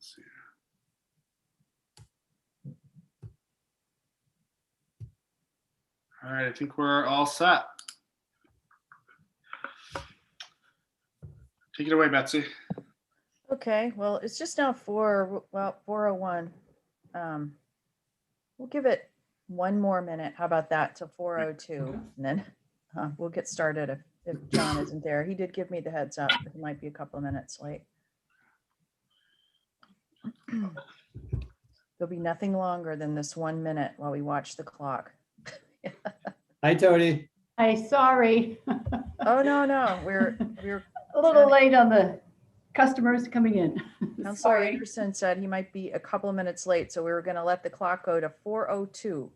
Let's see. All right, I think we're all set. Take it away, Betsy. Okay, well, it's just now 4:01. We'll give it one more minute. How about that, till 4:02, and then we'll get started if John isn't there. He did give me the heads up. It might be a couple of minutes late. There'll be nothing longer than this 1 minute while we watch the clock. Hi, Tony. Hi, sorry. Oh, no, we're A little late on the customers coming in. Counselor Sorry. Anderson said he might be a couple of minutes late, so we were going to let the clock go to 4:02.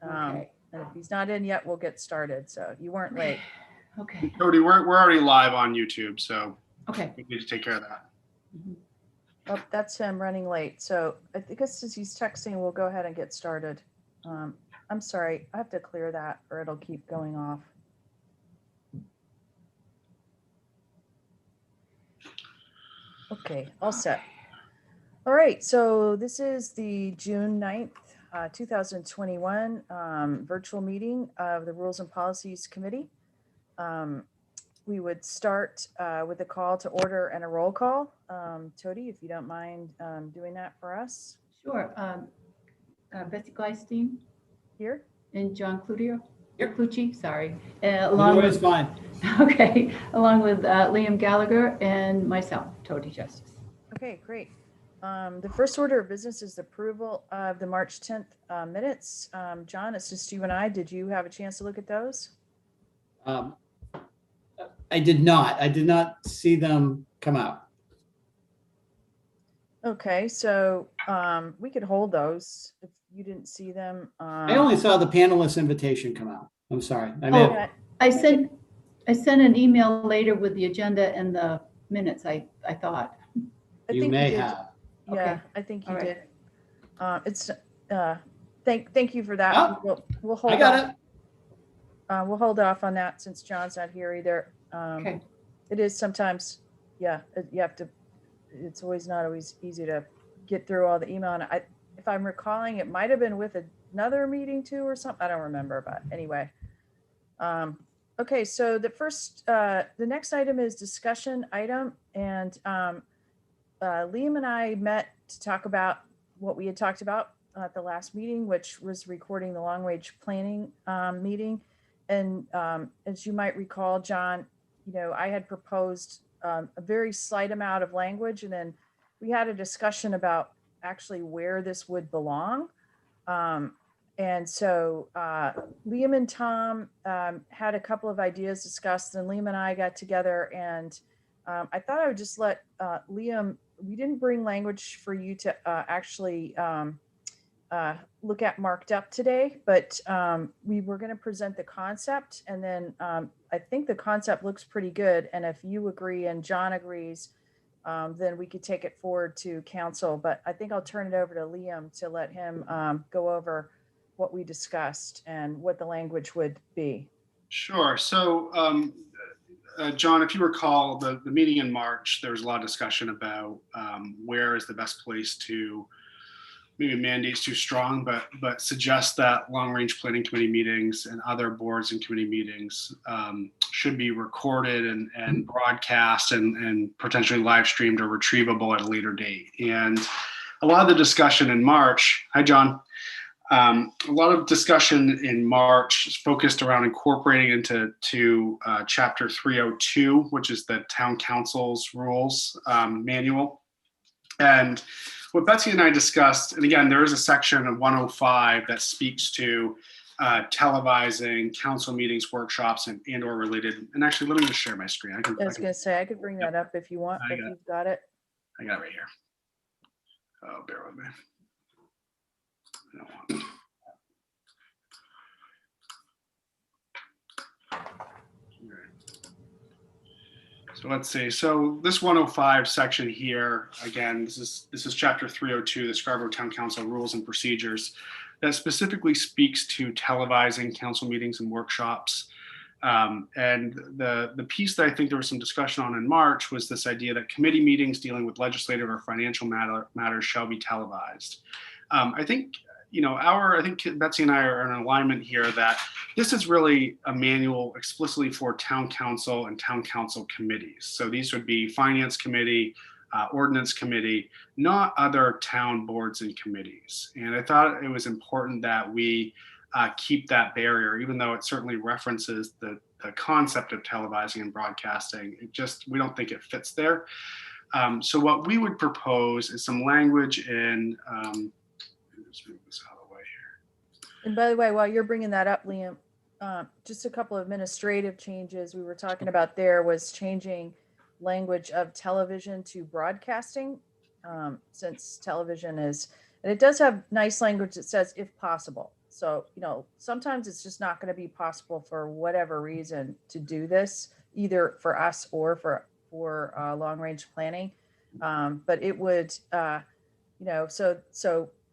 Okay. And if he's not in yet, we'll get started. So you weren't late. Okay. Cody, we're already live on YouTube, so Okay. we need to take care of that. Oh, that's him running late. So I guess as he's texting, we'll go ahead and get started. I'm sorry, I have to clear that or it'll keep going off. Okay, all set. All right, so this is the June 9th, 2021 virtual meeting of the Rules and Policies Committee. We would start with a call to order and a roll call. Tody, if you don't mind doing that for us Sure. Betsy Gleistein here. and John Cloutier. Yep. Clucci, sorry. No, Along it's with, fine. okay, along with Liam Gallagher and myself, Tody Justice. Okay, great. The first order of business is the approval of the March 10th minutes. John, it's just you and I. Did you have a chance to look at those? I did not. I did not see them come out. Okay, so we could hold those if you didn't see them. I only saw the panelist invitation come out. I'm sorry. I Oh, mean, yeah, I sent an email later with the agenda and the minutes, I thought. I you think may did. have. Yeah, Okay. I think you All did. right. It's thank you for that. Oh, We'll hold I got off. it. We'll hold off on that since John's not here either. Okay. It is sometimes, yeah, you have to, it's not always easy to get through all the email. And if I'm recalling, it might have been with another meeting too or something. I don't remember, but anyway. Okay, so the next item is discussion item. And Liam and I met to talk about what we had talked about at the last meeting, which was recording the long range planning meeting. And as you might recall, John, I had proposed a very slight amount of language, and then we had a discussion about actually where this would belong. And so Liam and Tom had a couple of ideas discussed, and Liam and I got together, and I thought I would just let Liam, we didn't bring language for you to actually look at marked up today, but we were going to present the concept, and then I think the concept looks pretty good. And if you agree and John agrees, then we could take it forward to council. But I think I'll turn it over to Liam to let him go over what we discussed and what the language would be. Sure. So, John, if you recall the meeting in March, there was a lot of discussion about where is the best place to, maybe mandate's too strong, but suggest that long-range planning committee meetings and other boards and committee meetings should be recorded and broadcast and potentially live streamed or retrievable at a later date. And a lot of the discussion in March, hi, John. A lot of discussion in March focused around incorporating into Chapter 302, which is the Town Council's rules manual. And what Betsy and I discussed, and again, there is a section of 105 that speaks to televising council meetings, workshops, and or related. And actually, let me just share my screen. I was going to say, I could bring that up if you want, if you've got it. I got it right here. Oh, bear with me. I don't want it. So let's see. So this 105 section here, again, this is Chapter 302, the Scarborough Town Council Rules and Procedures, that specifically speaks to televising council meetings and workshops. And the piece that I think there was some discussion on in March was this idea that committee meetings dealing with legislative or financial matters shall be televised. I think, I think Betsy and I are in alignment here that this is really a manual explicitly for town council and town council committees. So these would be finance committee, ordinance committee, not other town boards and committees. And I thought it was important that we keep that barrier, even though it certainly references the concept of televising and broadcasting. We don't think it fits there. So what we would propose is some language in, let's move this out of the way here. And by the way, while you're bringing that up, Liam, just a couple of administrative changes we were talking about there was changing language of television to broadcasting, since television is, and it does have nice language that says if possible. So, sometimes it's just not going to be possible for whatever reason to do this, either for us or for long range planning. But it would, so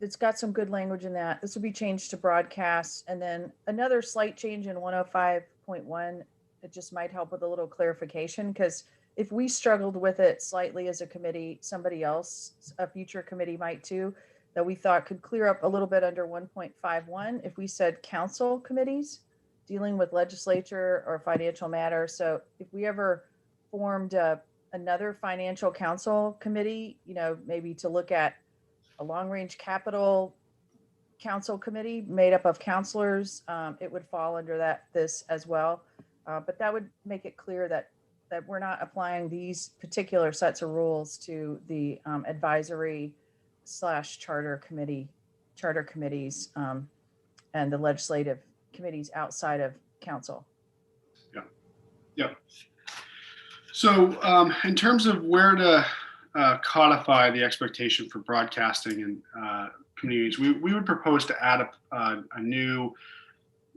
it's got some good language in that. This will be changed to broadcast. And then another slight change in 105.1, it just might help with a little clarification, because if we struggled with it slightly as a committee, somebody else, a future committee might too, that we thought could clear up a little bit under 1.51 if we said council committees dealing with legislature or financial matters. So if we ever formed another financial council committee, maybe to look at a long range capital council committee made up of counselors, it would fall under this as well. But that would make it clear that we're not applying these particular sets of rules to the advisory / charter committees and the legislative committees outside of council. Yeah. So in terms of where to codify the expectation for broadcasting and communities, we would propose to add a new,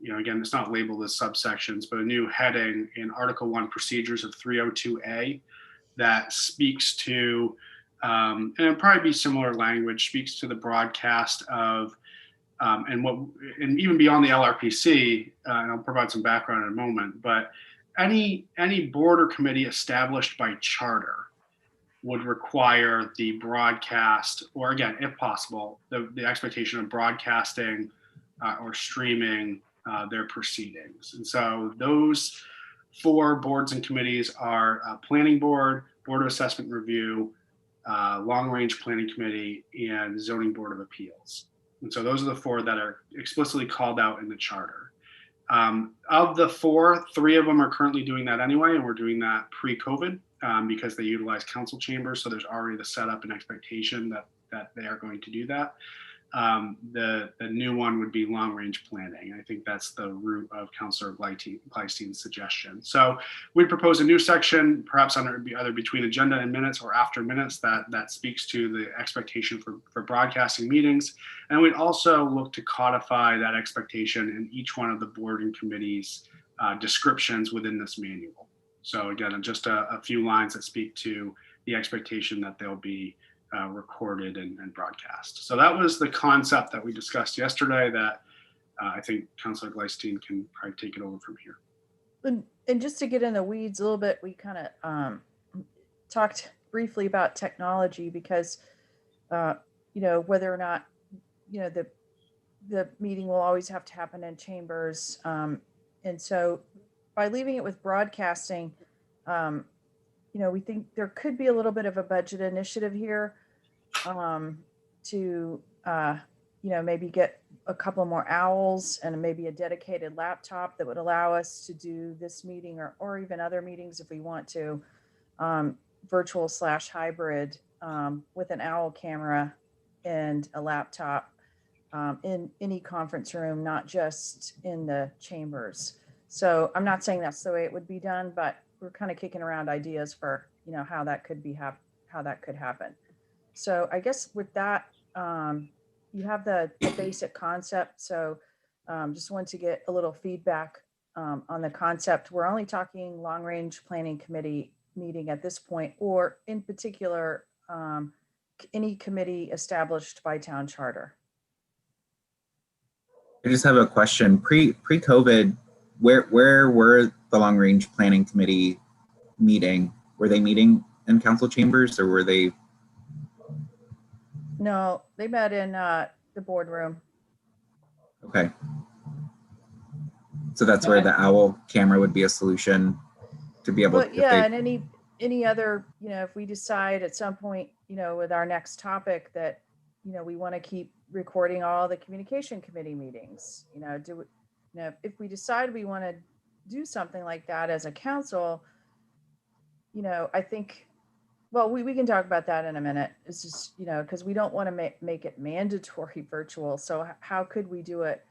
again, it's not labeled as subsections, but a new heading in Article 1 Procedures of 302A that speaks to, and it'll probably be similar language, speaks to the broadcast of, and even beyond the LRPC, and I'll provide some background in a moment, but any board or committee established by charter would require the broadcast, or again, if possible, the expectation of broadcasting or streaming their proceedings. And so those 4 boards and committees are Planning Board, Board of Assessment Review, Long Range Planning Committee, and Zoning Board of Appeals. And so those are the 4 that are explicitly called out in the charter. Of the 4, 3 of them are currently doing that anyway, and we're doing that pre-COVID because they utilize council chambers. So there's already the setup and expectation that they are going to do that. The new one would be long range planning. I think that's the root of Councillor Glystein's suggestion. So we propose a new section, perhaps either between agenda and minutes or after minutes, that speaks to the expectation for broadcasting meetings. And we'd also look to codify that expectation in each one of the board and committees descriptions within this manual. So again, just a few lines that speak to the expectation that they'll be recorded and broadcast. So that was the concept that we discussed yesterday that I think Councillor Glystein can probably take it over from here. And just to get in the weeds a little bit, we kind of talked briefly about technology because, whether or not, the meeting will always have to happen in chambers. And so by leaving it with broadcasting, we think there could be a little bit of a budget initiative here to, maybe get a couple more owls and maybe a dedicated laptop that would allow us to do this meeting or even other meetings if we want to, virtual / hybrid with an owl camera and a laptop in any conference room, not just in the chambers. So I'm not saying that's the way it would be done, but we're kind of kicking around ideas for, how that could happen. So I guess with that, you have the basic concept. So just want to get a little feedback on the concept. We're only talking long range planning committee meeting at this point, or in particular, any committee established by town charter. I just have a question. Pre-COVID, where were the long range planning committee meeting? Were they meeting in council chambers, or were they? No, they met in the boardroom. Okay. So that's where the owl camera would be a solution to be able But to. yeah, and any other, if we decide at some point, with our next topic that, we want to keep recording all the communication committee meetings, if we decide we want to do something like that as a council, I think, well, we can talk about that in a minute. It's just, because we don't want to make it mandatory virtual. So how could we do it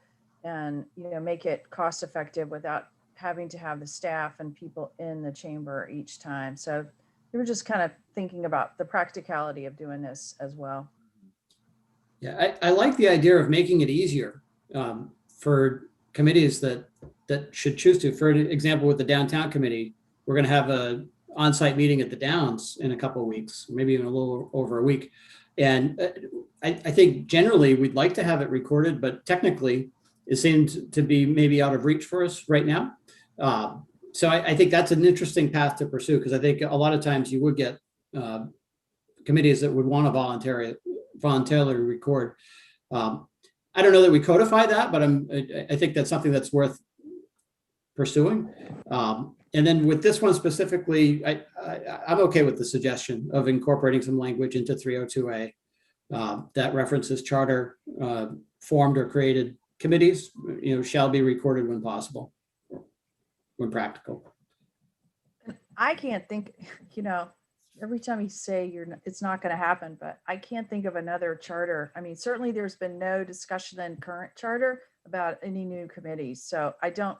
and, make it cost effective without having to have the staff and people in the chamber each time? So we were just kind of thinking about the practicality of doing this as well. Yeah, I like the idea of making it easier for committees that should choose to. For example, with the downtown committee, we're going to have a on-site meeting at the Downs in a couple of weeks, maybe even a little over a week. And I think generally we'd like to have it recorded, but technically it seems to be maybe out of reach for us right now. So I think that's an interesting path to pursue, because I think a lot of times you would get committees that would want to voluntarily record. I don't know that we codify that, but I think that's something that's worth pursuing. And then with this one specifically, I'm okay with the suggestion of incorporating some language into 302A that references charter formed or created committees, shall be recorded when possible, when practical. I can't think, every time you say it's not going to happen, but I can't think of another charter. I mean, certainly there's been no discussion in current charter about any new committees. So I don't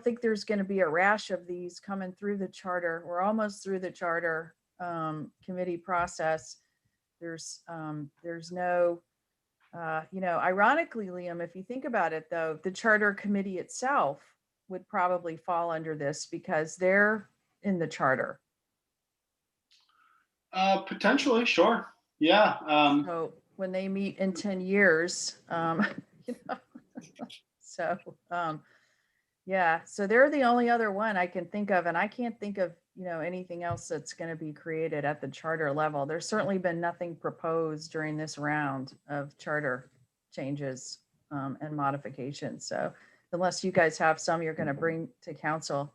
think there's going to be a rash of these coming through the charter. We're almost through the charter committee process. There's no, ironically, Liam, if you think about it, though, the charter committee itself would probably fall under this because they're in the charter. Potentially, sure. Yeah. So when they meet in 10 years, yeah, so they're the only other one I can think of, and I can't think of, anything else that's going to be created at the charter level. There's certainly been nothing proposed during this round of charter changes and modifications. So unless you guys have some you're going to bring to council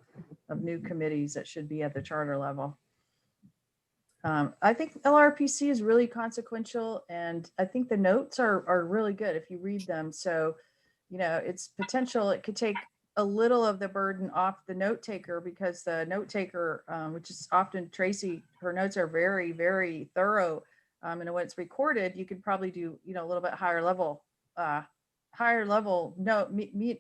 of new committees that should be at the charter level. I think LRPC is really consequential, and I think the notes are really good if you read them. So, it's potential. It could take a little of the burden off the note taker, because the note taker, which is often Tracy, her notes are very, very thorough. And when it's recorded, you could probably do, a little bit higher level note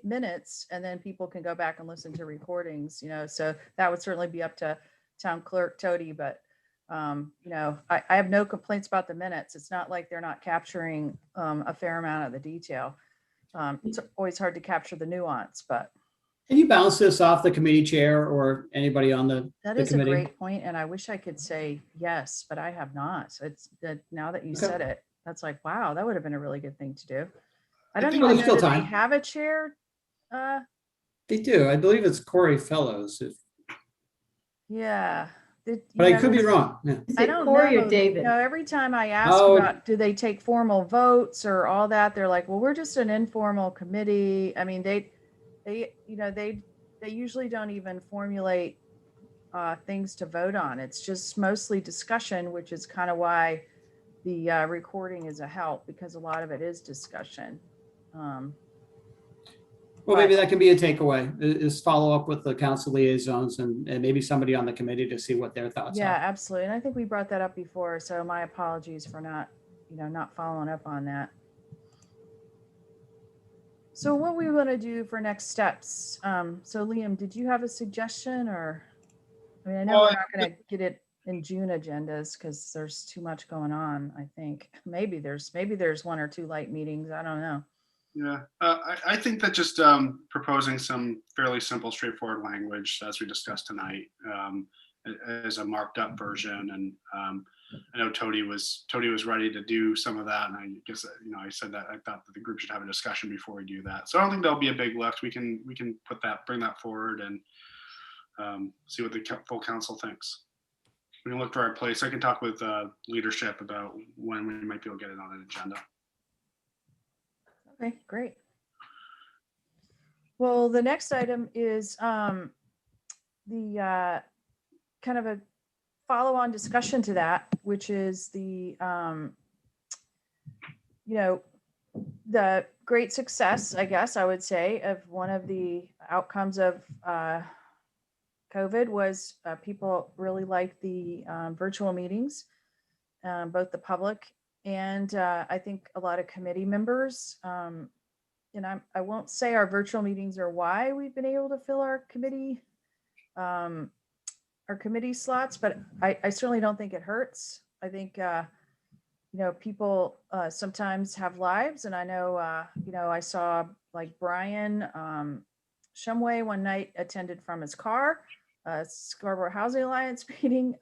minutes, and then people can go back and listen to recordings, so that would certainly be up to town clerk Tody, but I have no complaints about the minutes. It's not like they're not capturing a fair amount of the detail. It's always hard to capture the nuance, but. Can you bounce this off the committee chair or anybody on the committee? A great point, and I wish I could say yes, but I have not. So it's that now that you said it, that's like, wow, that would have been a really good thing to do. I don't even know, do they have a chair? They do. I believe it's Corey Fellows. Yeah. But I could be wrong. Yeah. Is it Corey or David? Every time I ask about, do they take formal votes or all that, they're like, well, we're just an informal committee. I mean, they usually don't even formulate things to vote on. It's just mostly discussion, which is kind of why the recording is a help, because a lot of it is discussion. Well, maybe that can be a takeaway, is follow up with the council liaisons and maybe somebody on the committee to see what their thoughts are. Yeah, absolutely. And I think we brought that up before. So my apologies for not following up on that. So what we want to do for next steps. So Liam, did you have a suggestion, or, I mean, I know we're not going to get it in June agendas because there's too much going on. I think maybe there's one or two light meetings. I don't know. Yeah, I think that just proposing some fairly simple, straightforward language, as we discussed tonight, as a marked up version, and I know Tony was ready to do some of that, and I guess I said that I thought that the group should have a discussion before we do that. So I don't think there'll be a big lift. We can bring that forward and see what the full council thinks. We can look for our place. I can talk with leadership about when we might be able to get it on an agenda. Okay, great. Well, the next item is the kind of a follow-on discussion to that, which is the the great success, I guess I would say, of one of the outcomes of COVID was people really liked the virtual meetings, both the public and I think a lot of committee members. And I won't say our virtual meetings are why we've been able to fill our committee slots, but I certainly don't think it hurts. I think people sometimes have lives, and I know I saw like Brian Shumway one night attended from his car, Scarborough Housing Alliance meeting.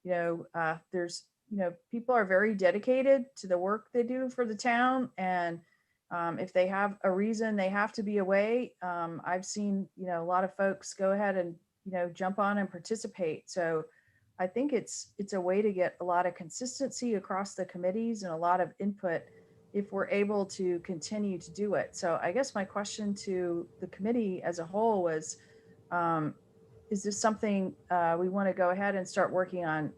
There's people are very dedicated to the work they do for the town, and if they have a reason they have to be away, I've seen a lot of folks go ahead and jump on and participate. So I think it's a way to get a lot of consistency across the committees and a lot of input if we're able to continue to do it. So I guess my question to the committee as a whole was, is this something we want to go ahead and start working on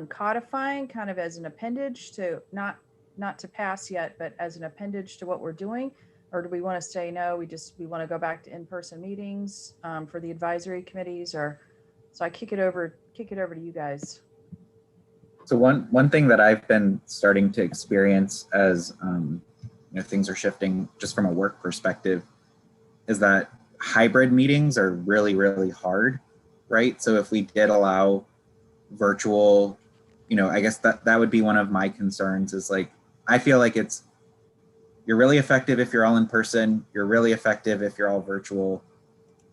codifying kind of as an appendage to not to pass yet, but as an appendage to what we're doing? Or do we want to say, no, we want to go back to in-person meetings for the advisory committees? Or so I kick it over to you guys. So one thing that I've been starting to experience as things are shifting just from a work perspective is that hybrid meetings are really, really hard, right? So if we did allow virtual, I guess that would be one of my concerns is like, I feel like you're really effective if you're all in person, you're really effective if you're all virtual.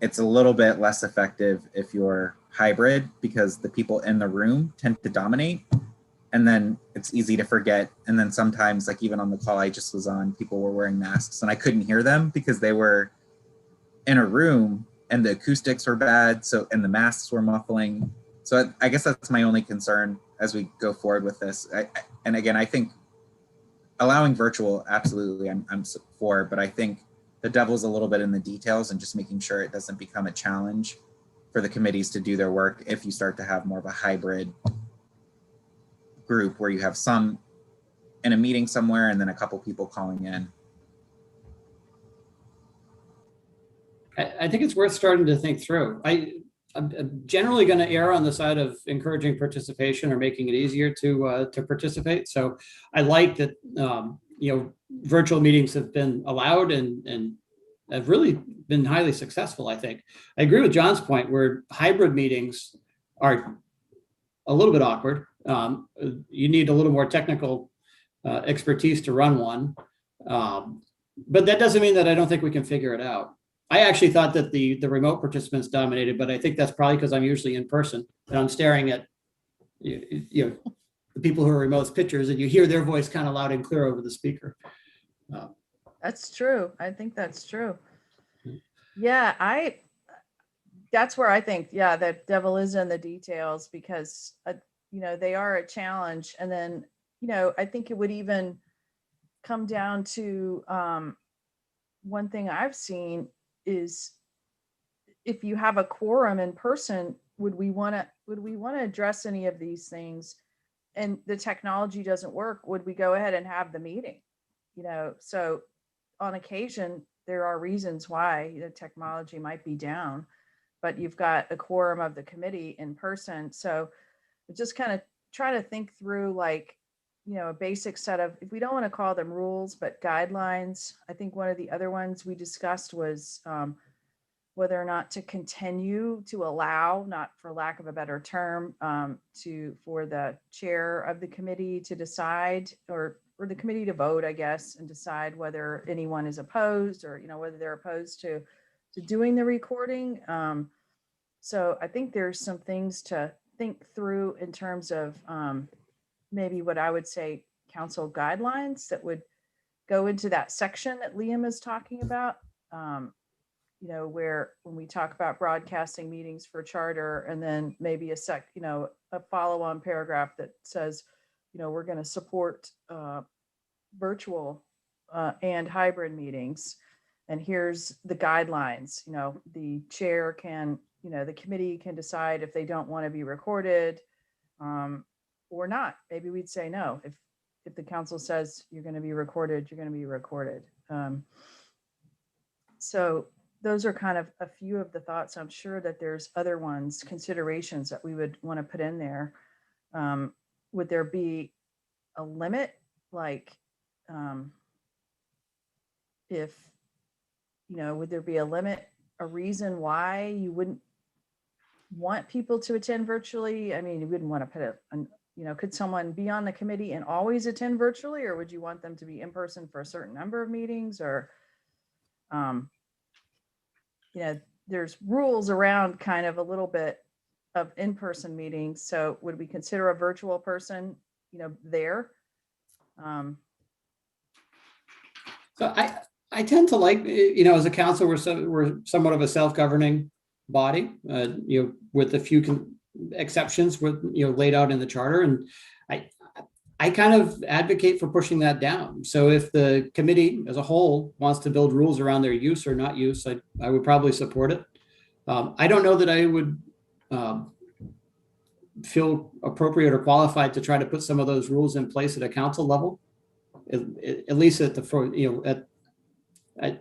It's a little bit less effective if you're hybrid because the people in the room tend to dominate, and then it's easy to forget. And then sometimes, like even on the call I just was on, people were wearing masks and I couldn't hear them because they were in a room and the acoustics were bad. So, and the masks were muffling. So I guess that's my only concern as we go forward with this. And again, I think allowing virtual, absolutely, I'm for, but I think the devil's a little bit in the details and just making sure it doesn't become a challenge for the committees to do their work if you start to have more of a hybrid group where you have some in a meeting somewhere and then a couple people calling in. I think it's worth starting to think through. I'm generally going to err on the side of encouraging participation or making it easier to participate. So I like that virtual meetings have been allowed and have really been highly successful. I think I agree with John's point where hybrid meetings are a little bit awkward. You need a little more technical expertise to run one, but that doesn't mean that I don't think we can figure it out. I actually thought that the remote participants dominated, but I think that's probably because I'm usually in person and I'm staring at the people who are remote's pictures, and you hear their voice kind of loud and clear over the speaker. That's true. I think that's true. Yeah, that's where I think, the devil is in the details because, they are a challenge. And then, I think it would even come down to one thing I've seen is if you have a quorum in person, would we want to address any of these things and the technology doesn't work? Would we go ahead and have the meeting? So on occasion, there are reasons why the technology might be down, but you've got a quorum of the committee in person. So just kind of try to think through a basic set of, if we don't want to call them rules, but guidelines. I think one of the other ones we discussed was whether or not to continue to allow, not for lack of a better term, for the chair of the committee to decide, or the committee to vote, I guess, and decide whether anyone is opposed or, whether they're opposed to doing the recording. So I think there's some things to think through in terms of maybe what I would say council guidelines that would go into that section that Liam is talking about. You know, where when we talk about broadcasting meetings for charter, and then maybe a follow-on paragraph that says, you know, we're going to support virtual and hybrid meetings. And here's the guidelines. You know, the chair can, you know, the committee can decide if they don't want to be recorded or not. Maybe we'd say no. If the council says you're going to be recorded, you're going to be recorded. So those are kind of a few of the thoughts. I'm sure that there's other ones, considerations that we would want to put in there. Would there be a limit? Like, if, you know, would there be a limit, a reason why you wouldn't want people to attend virtually? I mean, you wouldn't want to put you know, could someone be on the committee and always attend virtually, or would you want them to be in person for a certain number of meetings? Or, you know, there's rules around kind of a little bit of in-person meetings. So would we consider a virtual person, you know, there? So I tend to like, you know, as a council, we're somewhat of a self-governing body, you know, with a few exceptions with, you know, laid out in the charter. And I kind of advocate for pushing that down. So if the committee as a whole wants to build rules around their use or not use, I would probably support it. I don't know that I would feel appropriate or qualified to try to put some of those rules in place at a council level, at least at the, you know,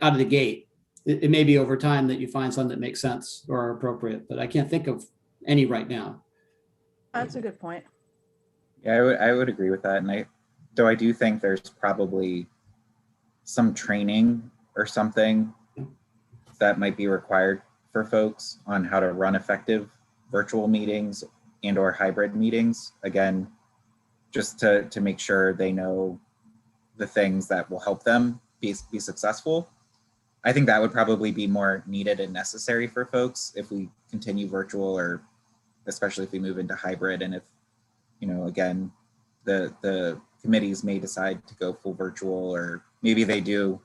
out of the gate. It may be over time that you find some that make sense or are appropriate, but I can't think of any right now. That's a good point. Yeah, I would agree with that. And I do think there's probably some training or something that might be required for folks on how to run effective virtual meetings and or hybrid meetings. Again, just to make sure they know the things that will help them be successful. I think that would probably be more needed and necessary for folks if we continue virtual, or especially if we move into hybrid. And if, you know, again, the committees may decide to go full virtual, or maybe they do,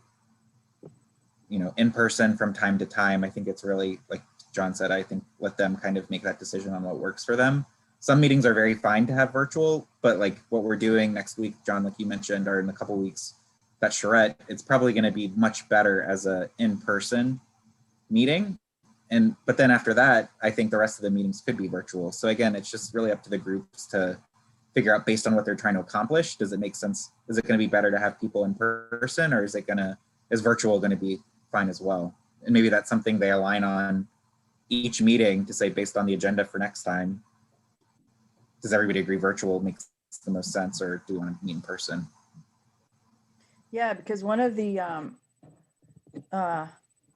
you know, in person from time to time. I think it's really, like John said, I think let them kind of make that decision on what works for them. Some meetings are very fine to have virtual, but like what we're doing next week, John, like you mentioned, or in a couple of weeks, that charrette, it's probably going to be much better as a in-person meeting. But then after that, I think the rest of the meetings could be virtual. So again, it's just really up to the groups to figure out based on what they're trying to accomplish. Does it make sense? Is it going to be better to have people in person, or is virtual going to be fine as well? And maybe that's something they align on each meeting to say, based on the agenda for next time, does everybody agree virtual makes the most sense, or do you want to meet in person? Yeah, because one of the,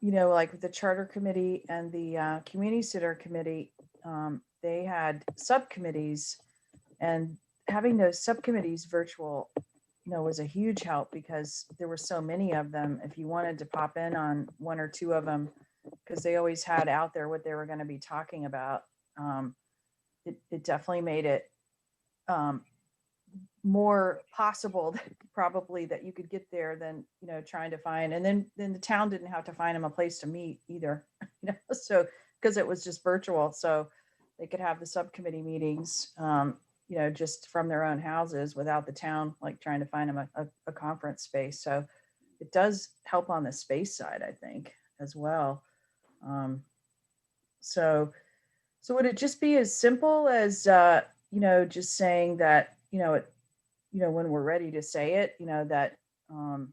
you know, like the charter committee and the community center committee, they had subcommittees, and having those subcommittees virtual, you know, was a huge help because there were so many of them. If you wanted to pop in on one or two of them, because they always had out there what they were going to be talking about, it definitely made it more possible probably that you could get there than, you know, trying to find, and then the town didn't have to find them a place to meet either, you know, so because it was just virtual, so they could have the subcommittee meetings, you know, just from their own houses without the town like trying to find them a conference space. So it does help on the space side, I think, as well. So would it just be as simple as, you know, just saying that, you know, when we're ready to say it, you know, that, you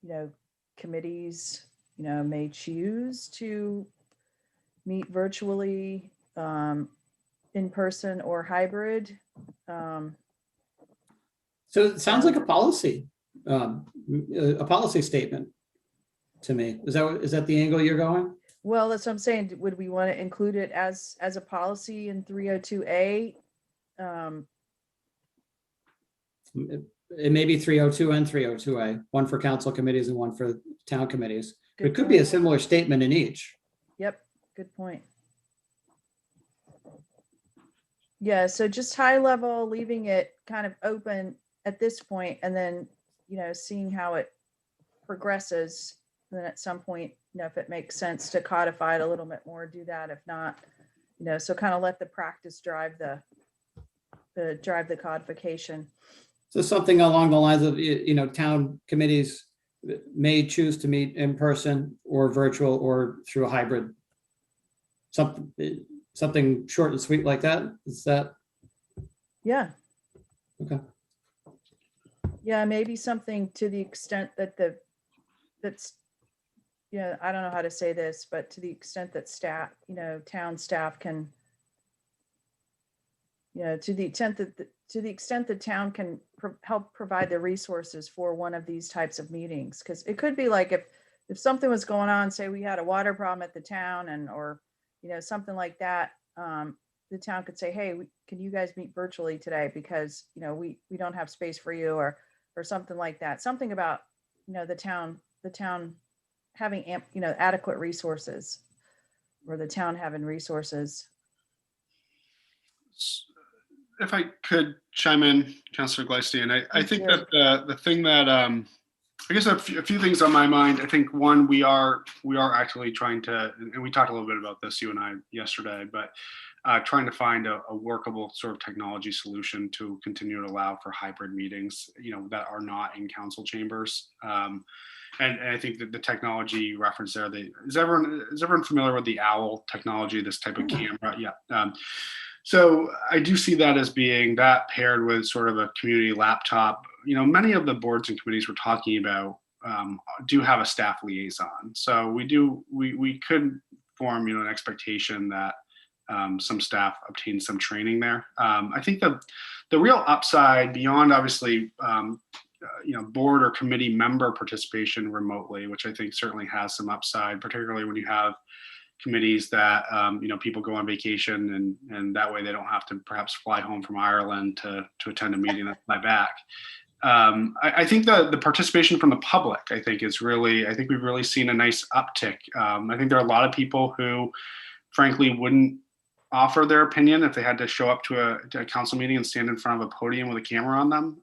know, committees, you know, may choose to meet virtually, in person or hybrid. So it sounds like a policy statement to me. Is that the angle you're going? Well, that's what I'm saying. Would we want to include it as a policy in 302A? It may be 302 and 302A, one for council committees and one for town committees. Good It could be a point. similar statement in each. Yep, good point. Yeah, so just high level, leaving it kind of open at this point, and then, seeing how it progresses. And then at some point, if it makes sense to codify it a little bit more, do that. If not, so kind of let the practice drive the codification. So something along the lines of, town committees may choose to meet in person or virtual or through a hybrid. Something short and sweet like that. Is that? Yeah. Okay. Yeah, maybe something to the extent that that's, I don't know how to say this, but to the extent that staff, town staff can, to the extent that town can help provide the resources for one of these types of meetings. Because it could be like if something was going on, say we had a water problem at the town, or something like that, the town could say, hey, can you guys meet virtually today, because we don't have space for you, or something like that. Something about the town having adequate resources, or the town having resources. If I could chime in, Councillor Gleistein, I think Sure. that the thing that I guess a few things on my mind. I think one, we are actually trying to, and we talked a little bit about this, you and I, yesterday, but trying to find a workable sort of technology solution to continue to allow for hybrid meetings, that are not in council chambers. And I think that the technology reference there, is everyone familiar with the OWL technology, this type of camera? Yeah. So I do see that as being that paired with sort of a community laptop. Many of the boards and committees we're talking about do have a staff liaison. So we could form, an expectation that some staff obtain some training there. I think the real upside beyond obviously, board or committee member participation remotely, which I think certainly has some upside, particularly when you have committees that people go on vacation, and that way they don't have to perhaps fly home from Ireland to attend a meeting and fly back. I think the participation from the public, I think we've really seen a nice uptick. I think there are a lot of people who frankly wouldn't offer their opinion if they had to show up to a council meeting and stand in front of a podium with a camera on them,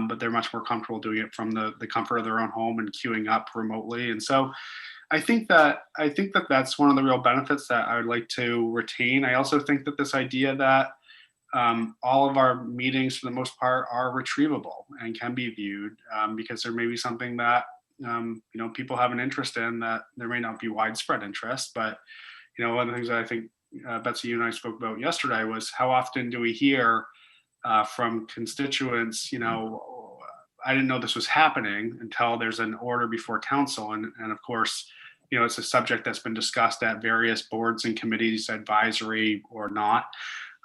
but they're much more comfortable doing it from the comfort of their own home and queuing up remotely. And so I think that that's one of the real benefits that I would like to retain. I also think that this idea that all of our meetings, for the most part, are retrievable and can be viewed, because there may be something that people have an interest in that there may not be widespread interest. But one of the things that I think Betsy, you and I spoke about yesterday was how often do we hear from constituents, I didn't know this was happening until there's an order before council, and of course, it's a subject that's been discussed at various boards and committees, advisory or not.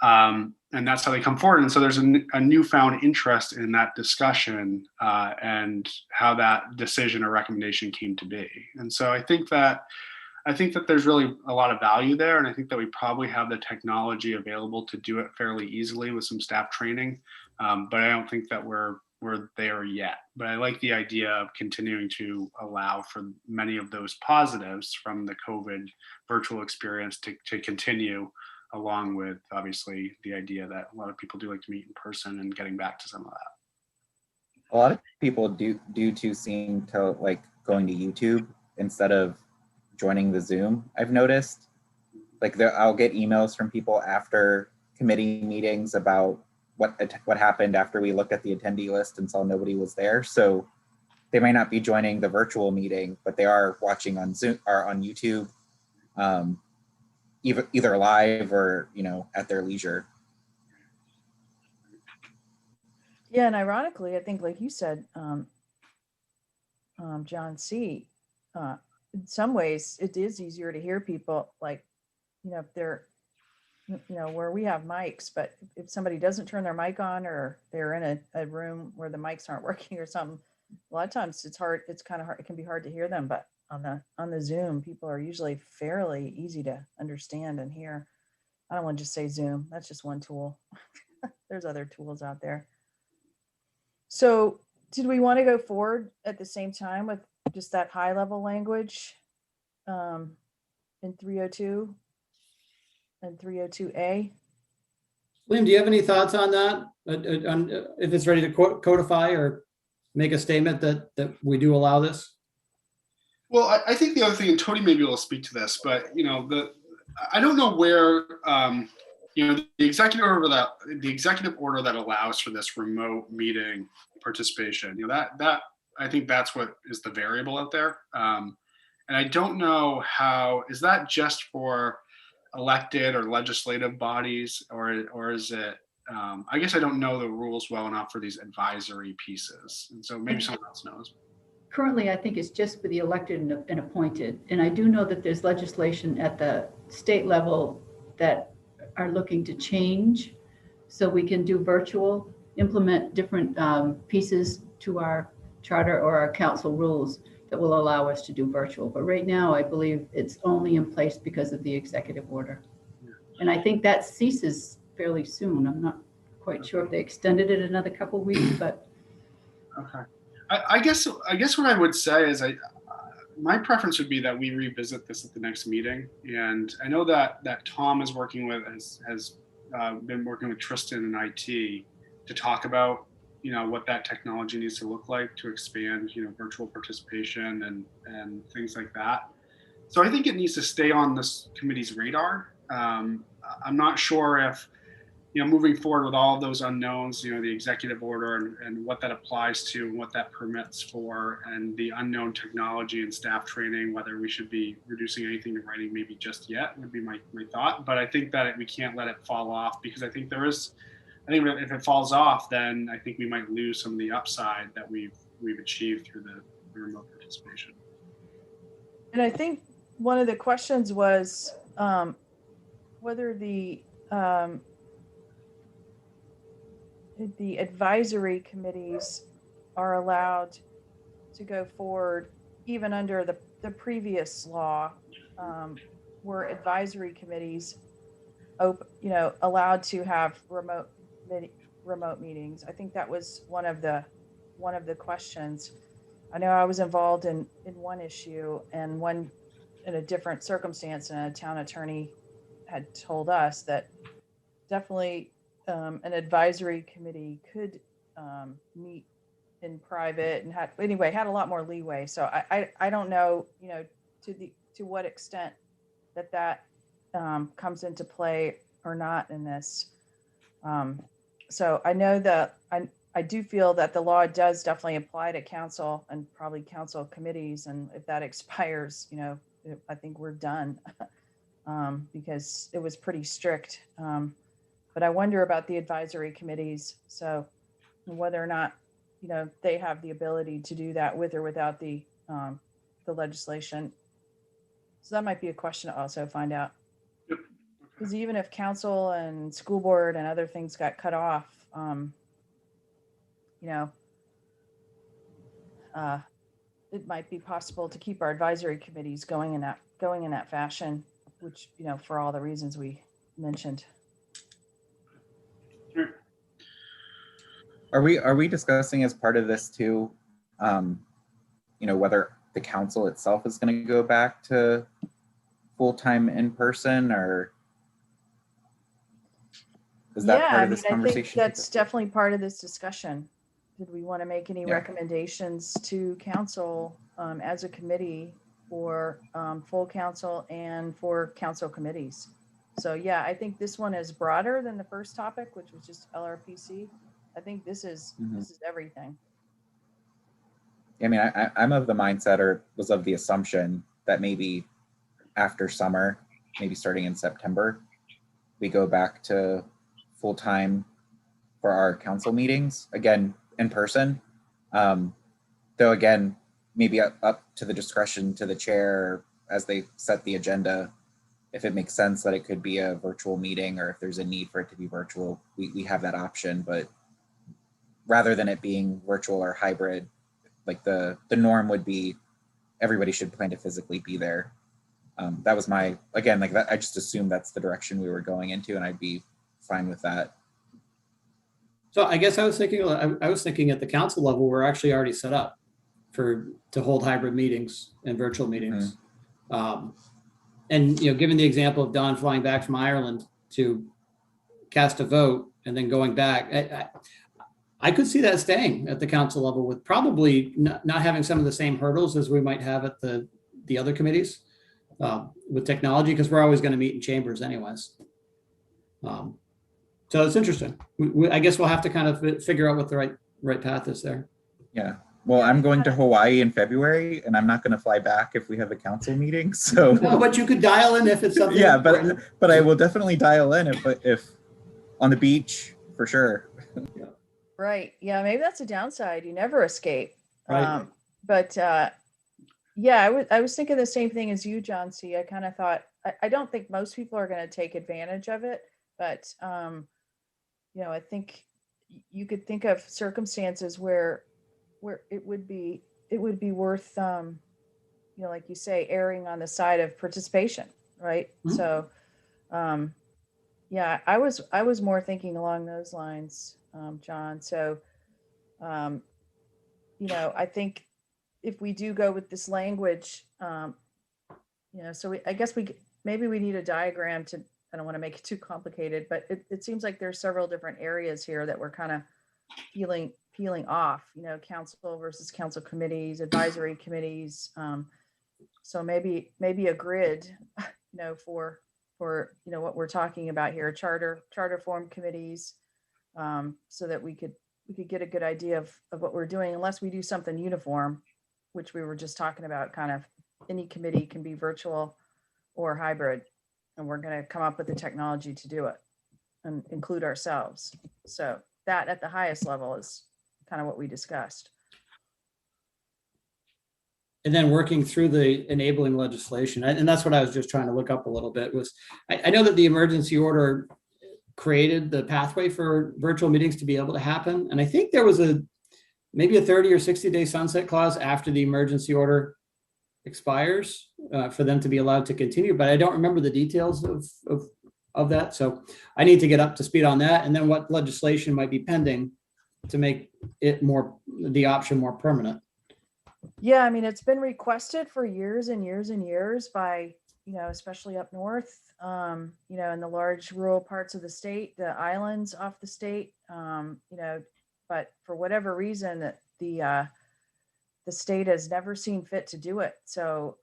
And that's how they come forward. And so there's a newfound interest in that discussion and how that decision or recommendation came to be. And so I think that there's really a lot of value there. And I think that we probably have the technology available to do it fairly easily with some staff training. But I don't think that we're there yet. But I like the idea of continuing to allow for many of those positives from the COVID virtual experience to continue, along with obviously the idea that a lot of people do like to meet in person and getting back to some of that. A lot of people do too seem to like going to YouTube instead of joining the Zoom. I've noticed, like, I'll get emails from people after committee meetings about what happened after we looked at the attendee list and saw nobody was there. So they might not be joining the virtual meeting, but they are watching on Zoom or on YouTube, either live or at their leisure. Yeah, and ironically, I think, like you said, John C., in some ways, it is easier to hear people, like, if they're, where we have mics, but if somebody doesn't turn their mic on, or they're in a room where the mics aren't working or something, a lot of times it's hard. It's kind of hard. It can be hard to hear them, but on the Zoom, people are usually fairly easy to understand and hear. I don't want to just say Zoom. That's just one tool. There's other tools out there. So did we want to go forward at the same time with just that high level language in 302 and 302A? Liam, do you have any thoughts on that? On if it's ready to codify or make a statement that we do allow this? Well, I think the other thing, and Tony maybe will speak to this, but I don't know where the executive order that allows for this remote meeting participation. That I think that's what is the variable out there, and I don't know how is that just for elected or legislative bodies, or is it? I guess I don't know the rules well enough for these advisory pieces, and so maybe someone else knows. Currently, I think it's just for the elected and appointed. And I do know that there's legislation at the state level that are looking to change so we can do virtual, implement different pieces to our charter or our council rules that will allow us to do virtual. But right now, I believe it's only in place because of the executive order. And I think that ceases fairly soon. I'm not quite sure if they extended it another couple of weeks, but. Okay. I guess what I would say is my preference would be that we revisit this at the next meeting. And I know that Tom is working with has been working with Tristan and IT to talk about what that technology needs to look like to expand virtual participation and things like that. So I think it needs to stay on this committee's radar. I'm not sure if moving forward with all of those unknowns, the executive order and what that applies to and what that permits for, and the unknown technology and staff training, whether we should be reducing anything to writing maybe just yet would be my thought. But I think that we can't let it fall off, because I think if it falls off, then I think we might lose some of the upside that we've achieved through the remote participation. And I think one of the questions was whether the advisory committees are allowed to go forward even under the previous law, were advisory committees allowed to have remote meetings. I think that was one of the questions. I know I was involved in one issue, and one in a different circumstance, and a town attorney had told us that definitely an advisory committee could meet in private and had a lot more leeway. So I don't know, to what extent that comes into play or not in this. So I know that I do feel that the law does definitely apply to council and probably council committees. And if that expires, I think we're done because it was pretty strict. But I wonder about the advisory committees. So whether or not, they have the ability to do that with or without the legislation. So that might be a question to also find out. Because even if council and school board and other things got cut off, it might be possible to keep our advisory committees going in that fashion, which, for all the reasons we mentioned. Are we discussing as part of this too, whether the council itself is going to go back to full-time in person, or is that part of this conversation? I think that's definitely part of this discussion. Did we want to make any recommendations to council as a committee for full council and for council committees? So yeah, I think this one is broader than the first topic, which was just LRPC. I think this is everything. I mean, I'm of the mindset, or was of the assumption, that maybe after summer, maybe starting in September, we go back to full-time for our council meetings, again, in person. Though again, maybe up to the discretion to the chair as they set the agenda, if it makes sense that it could be a virtual meeting, or if there's a need for it to be virtual, we have that option. But rather than it being virtual or hybrid, like the norm would be everybody should plan to physically be there. That was I just assumed that's the direction we were going into, and I'd be fine with that. So I guess I was thinking at the council level, we're actually already set up to hold hybrid meetings and virtual meetings. Mm-hmm. And given the example of Don flying back from Ireland to cast a vote and then going back. I could see that staying at the council level with probably not having some of the same hurdles as we might have at the other committees with technology, because we're always going to meet in chambers anyways. So it's interesting. I guess we'll have to kind of figure out what the right path is there. Yeah. Well, I'm going to Hawaii in February, and I'm not going to fly back if we have a council meeting. So, No, but you could dial in if it's something. yeah, important. but I will definitely dial in if on the beach for sure. Right. Yeah, maybe that's a downside. You never escape. Right. But yeah, I was thinking the same thing as you, John C. I kind of thought, I don't think most people are going to take advantage of it, but you know, I think you could think of circumstances where it would be worth you know, like you say, erring on the side of participation, right? Mhm. So yeah, I was more thinking along those lines, John. So you know, I think if we do go with this language, you know, so I guess maybe we need a diagram to, I don't want to make it too complicated, but it seems like there's several different areas here that we're kind of peeling off, you know, council versus council committees, advisory committees. So maybe a grid, you know, for, you know, what we're talking about here, charter form committees, so that we could get a good idea of what we're doing, unless we do something uniform, which we were just talking about, kind of any committee can be virtual or hybrid, and we're going to come up with the technology to do it and include ourselves. So that at the highest level is kind of what we discussed. And then working through the enabling legislation. And that's what I was just trying to look up a little bit was, I know that the emergency order created the pathway for virtual meetings to be able to happen. And I think there was maybe a 30 or 60-day sunset clause after the emergency order expires for them to be allowed to continue, but I don't remember the details of that. So I need to get up to speed on that. And then what legislation might be pending to make it the option more permanent. Yeah, I mean, it's been requested for years and years and years by, you know, especially up north, you know, in the large rural parts of the state, the islands off the state, you know, but for whatever reason, the state has never seen fit to do it. So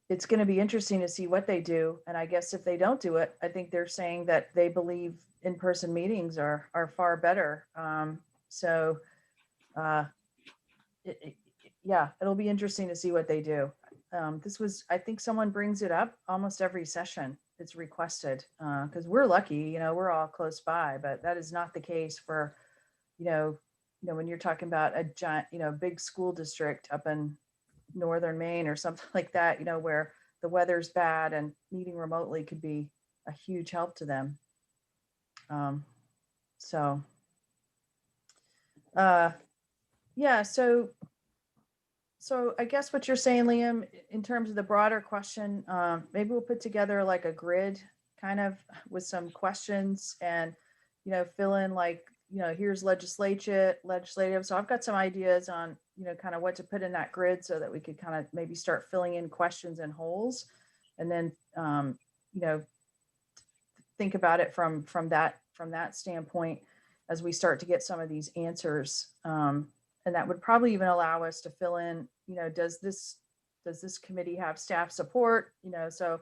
it's going to be interesting to see what they do. And I guess if they don't do it, I think they're saying that they believe in-person meetings are far better. So yeah, it'll be interesting to see what they do. I think someone brings it up almost every session. It's requested because we're lucky, you know, we're all close by, but that is not the case for, you know, when you're talking about a giant, you know, big school district up in northern Maine or something like that, you know, where the weather's bad and meeting remotely could be a huge help to them. Yeah, so I guess what you're saying, Liam, in terms of the broader question, maybe we'll put together like a grid kind of with some questions and, you know, fill in like, you know, here's legislative. So I've got some ideas on, you know, kind of what to put in that grid so that we could kind of maybe start filling in questions and holes, and then, you know, think about it from that standpoint as we start to get some of these answers. And that would probably even allow us to fill in, you know, does this committee have staff support? You know, so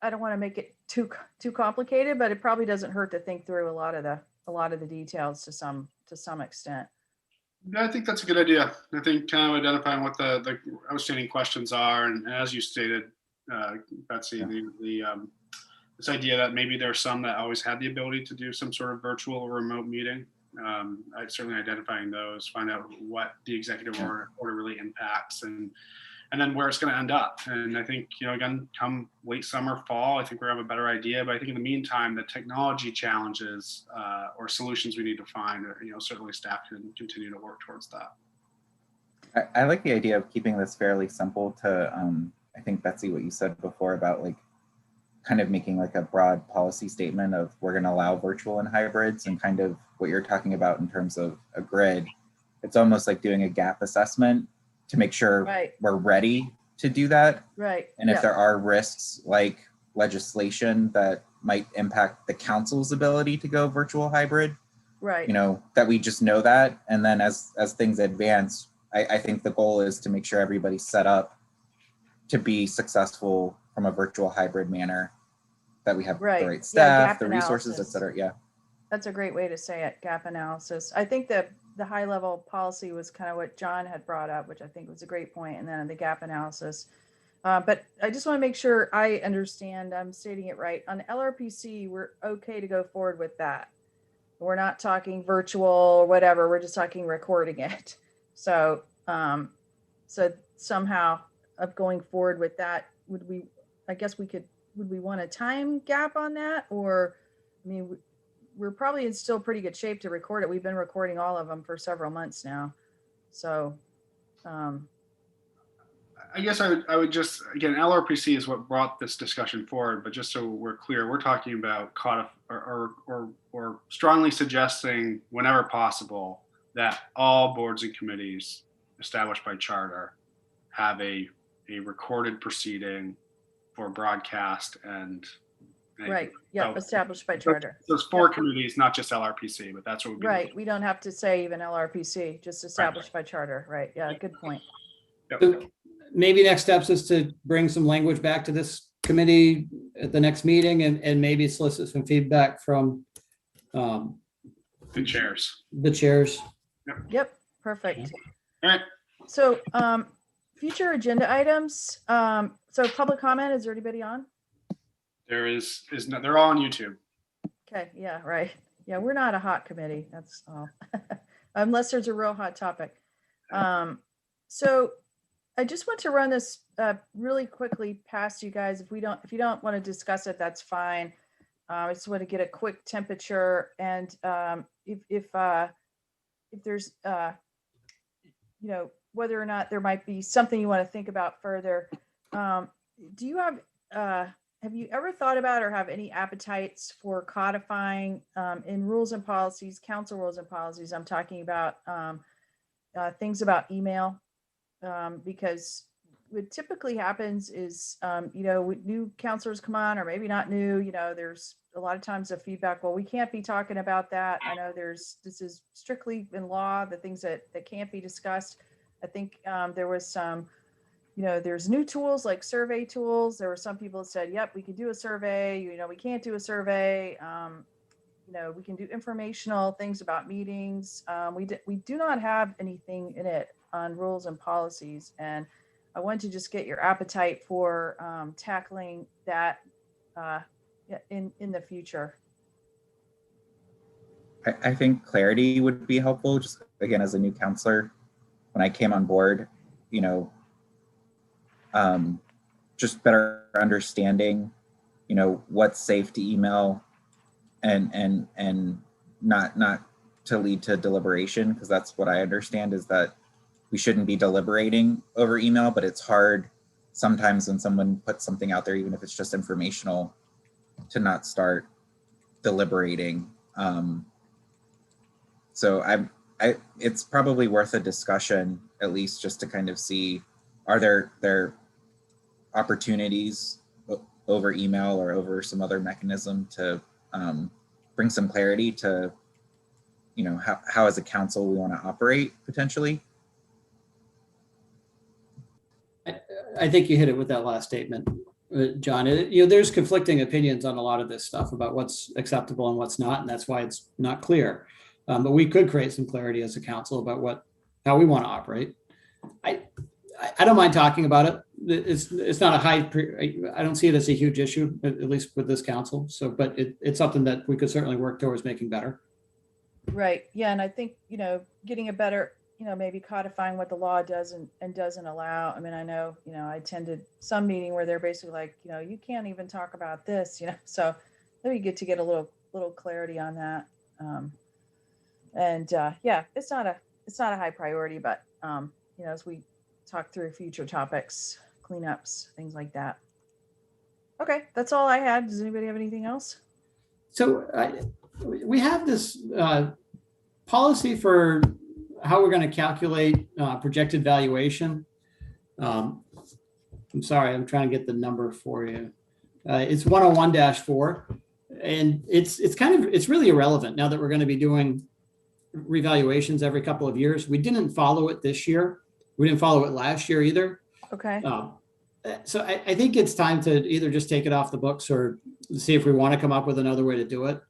I don't want to make it too complicated, but it probably doesn't hurt to think through a lot of the details to some extent. Yeah, I think that's a good idea. I think kind of identifying what the outstanding questions are, and as you stated, Betsy, yeah. This idea that maybe there are some that always had the ability to do some sort of virtual or remote meeting. Certainly identifying those, find out what the executive order really impacts, and then where it's going to end up. And I think, you know, again, come late summer, fall, I think we'll have a better idea. But I think in the meantime, the technology challenges or solutions we need to find, you know, certainly staff can continue to work towards that. I like the idea of keeping this fairly simple to, I think, Betsy, what you said before about like kind of making like a broad policy statement of we're going to allow virtual and hybrids, and kind of what you're talking about in terms of a grid. It's almost like doing a gap assessment to make sure we're ready to do that. Right. And if there are risks, like legislation that might impact the council's ability to go virtual hybrid, Right. that we just know that. And then as things advance, I think the goal is to make sure everybody's set up to be successful from a virtual hybrid manner, that we have the Right. right Yeah, staff, gap the resources, et analysis. cetera. Yeah. That's a great way to say it, gap analysis. I think that the high level policy was kind of what John had brought up, which I think was a great point, and then the gap analysis. But I just want to make sure I understand I'm stating it right. On LRPC, we're okay to go forward with that. We're not talking virtual or whatever. We're just talking recording it. So, so somehow of going forward with that, would we want a time gap on that? Or, I mean, we're probably in still pretty good shape to record it. We've been recording all of them for several months now. So, I guess I would just, again, LRPC is what brought this discussion forward, but just so we're clear, we're talking about or strongly suggesting whenever possible that all boards and committees established by charter have a recorded proceeding for broadcast and right. Yeah. so- Established by charter. So it's four committees, not just LRPC, but that's what would be. Right. We don't have to say even LRPC, just established by charter. Right. Yeah. Good point. Yep. So maybe next steps is to bring some language back to this committee at the next meeting and maybe solicit some feedback from The chairs. the chairs. Yep. Perfect. All right. So, future agenda items. So public comment, is there anybody on? There is no, they're all on YouTube. Okay. Yeah. Right. Yeah. We're not a hot committee. That's all. Unless there's a real hot topic. So I just want to run this really quickly past you guys. If you don't want to discuss it, that's fine. I just want to get a quick temperature, and if there's whether or not there might be something you want to think about further. Do you have you ever thought about or have any appetites for codifying in rules and policies, council rules and policies? I'm talking about things about email. Because what typically happens is, new counselors come on, or maybe not new, there's a lot of times the feedback, well, we can't be talking about that. I know this is strictly in law, the things that can't be discussed. I think there was some, there's new tools like survey tools. There were some people that said, yep, we can do a survey, we can't do a survey. We can do informational things about meetings. We do not have anything in it on rules and policies. And I want to just get your appetite for tackling that in the future. I think clarity would be helpful. Just again, as a new counselor, when I came on board, just better understanding, what's safe to email and not to lead to deliberation, because that's what I understand is that we shouldn't be deliberating over email, but it's hard sometimes when someone puts something out there, even if it's just informational, to not start deliberating. So it's probably worth a discussion, at least just to kind of see, are there opportunities over email or over some other mechanism to bring some clarity to, how as a council we want to operate potentially. I think you hit it with that last statement, John. There's conflicting opinions on a lot of this stuff about what's acceptable and what's not, and that's why it's not clear. But we could create some clarity as a council about how we want to operate. I don't mind talking about it. It's not a high. I don't see it as a huge issue, at least with this council. So, but it's something that we could certainly work towards making better. Right. Yeah, and I think getting a better. Maybe codifying what the law does and doesn't allow. I mean, I know, I attended some meeting where they're basically like, you can't even talk about this, so maybe get a little clarity on that. Yeah, it's not a high priority, but, as we talk through future topics, cleanups, things like that. Okay. That's all I had. Does anybody have anything else? So we have this policy for how we're going to calculate projected valuation. I'm sorry, I'm trying to get the number for you. It's 101-4. And it's really irrelevant now that we're going to be doing revaluations every couple of years. We didn't follow it this year. We didn't follow it last year either. Okay. So I think it's time to either just take it off the books or see if we want to come up with another way to do it.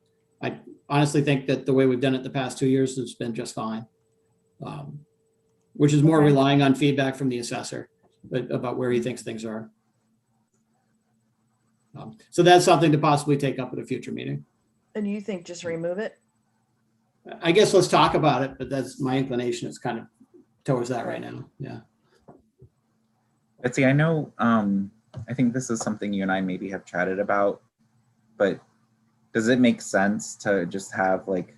I honestly think that the way we've done it the past 2 years has been just fine, which is more Okay. relying on feedback from the assessor about where he thinks things are. So that's something to possibly take up at a future meeting. And you think just remove it? I guess let's talk about it, but that's my inclination. It's kind of towards that right now. Yeah. Betsy, I know, I think this is something you and I maybe have chatted about, but does it make sense to just have like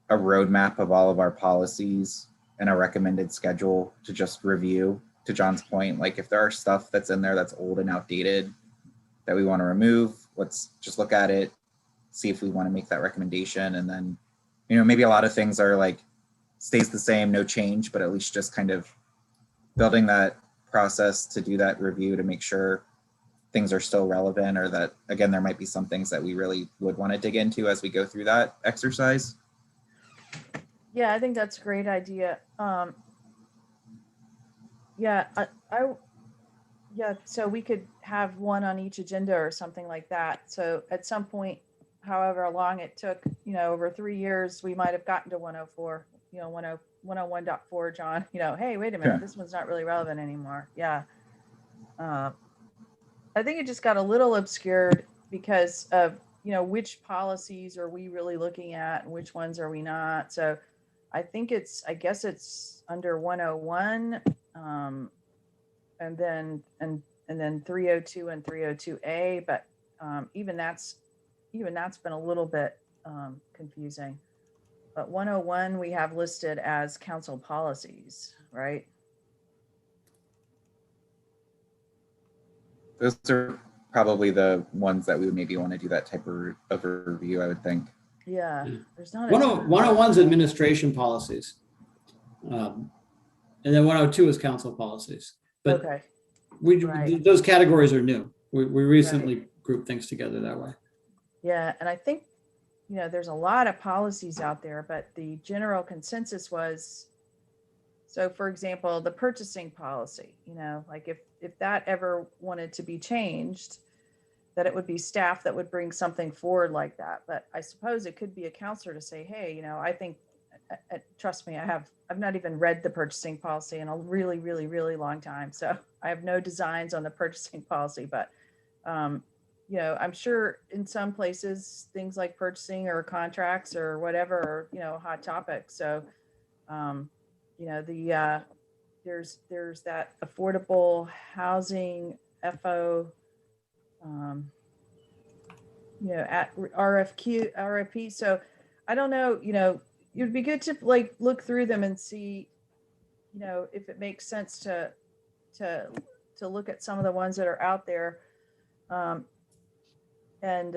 a roadmap of all of our policies and a recommended schedule to just review? To John's point, like if there are stuff that's in there that's old and outdated that we want to remove, let's just look at it, see if we want to make that recommendation. And then, you know, maybe a lot of things are like stays the same, no change, but at least just kind of building that process to do that review to make sure things are still relevant, or that, again, there might be some things that we really would want to dig into as we go through that exercise. Yeah, I think that's a great idea. Yeah, yeah, so we could have one on each agenda or something like that. So at some point, however long it took, you know, over 3 years, we might have gotten to 104, you know, 101.4, John, you know, hey, wait a minute, Yeah. this one's not really relevant anymore. Yeah. I think it just got a little obscured because of, you know, which policies are we really looking at and which ones are we not. So I think I guess it's under 101, and then 302 and 302A, but even that's been a little bit confusing. But 101 we have listed as council policies, right? Those are probably the ones that we would maybe want to do that type of review, I would think. Yeah, Yeah. there's not a ton. 101's administration policies. And then 102 is council policies. But Okay, right. Those categories are new. We recently grouped things together that way. yeah, and I think, you know, there's a lot of policies out there, but the general consensus was, so for example, the purchasing policy, you know, like if that ever wanted to be changed, that it would be staff that would bring something forward like that. But I suppose it could be a counselor to say, hey, you know, I think, trust me, I've not even read the purchasing policy in a really, really, really long time. So I have no designs on the purchasing policy, but, you know, I'm sure in some places, things like purchasing or contracts or whatever, are, you know, hot topics. So, you know, there's that affordable housing FO, you know, at RFP. So I don't know, you know, it would be good to like look through them and see, you know, if it makes sense to look at some of the ones that are out there, and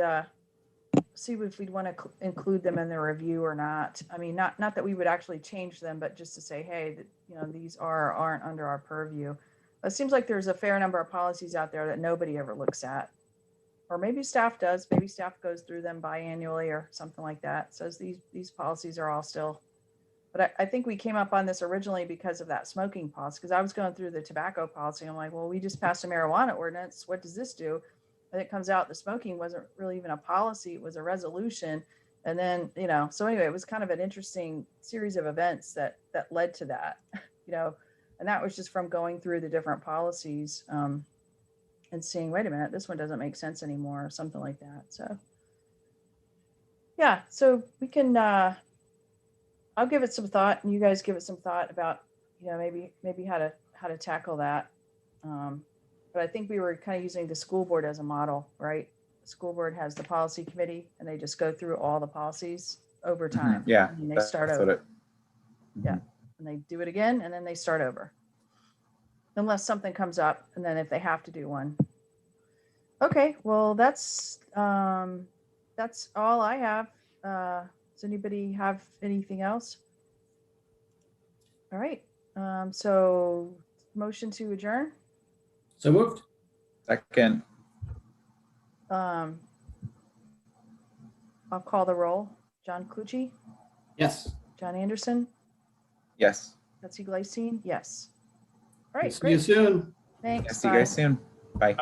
see if we'd want to include them in the review or not. I mean, not that we would actually change them, but just to say, hey, that, you know, these aren't under our purview. It seems like there's a fair number of policies out there that nobody ever looks at, or maybe staff does. Maybe staff goes through them biannually or something like that. Says these policies are all still. But I think we came up on this originally because of that smoking policy, because I was going through the tobacco policy. I'm like, well, we just passed a marijuana ordinance. What does this do? And it comes out the smoking wasn't really even a policy. It was a resolution. And then, you know, so anyway, it was kind of an interesting series of events that led to that, you know, and that was just from going through the different policies, and seeing, wait a minute, this one doesn't make sense anymore, or something like that. So yeah, so we can, I'll give it some thought, and you guys give it some thought about, you know, maybe how to tackle that. But I think we were kind of using the school board as a model, right? The school board has the policy committee, and they just go through all the policies over time. Mm-hmm. Yeah, and they start over. Yeah, and they do it again, and then they start over, unless something comes up, and then if they have to do one. Okay, well, that's all I have. Does anybody have anything else? All right, so motion to adjourn. So moved. second. I'll call the roll. John Clucci, Yes. John Anderson, Yes. Betsy Gleason, yes. All right, See you great. soon. Thanks. See you Bye. guys soon. Bye.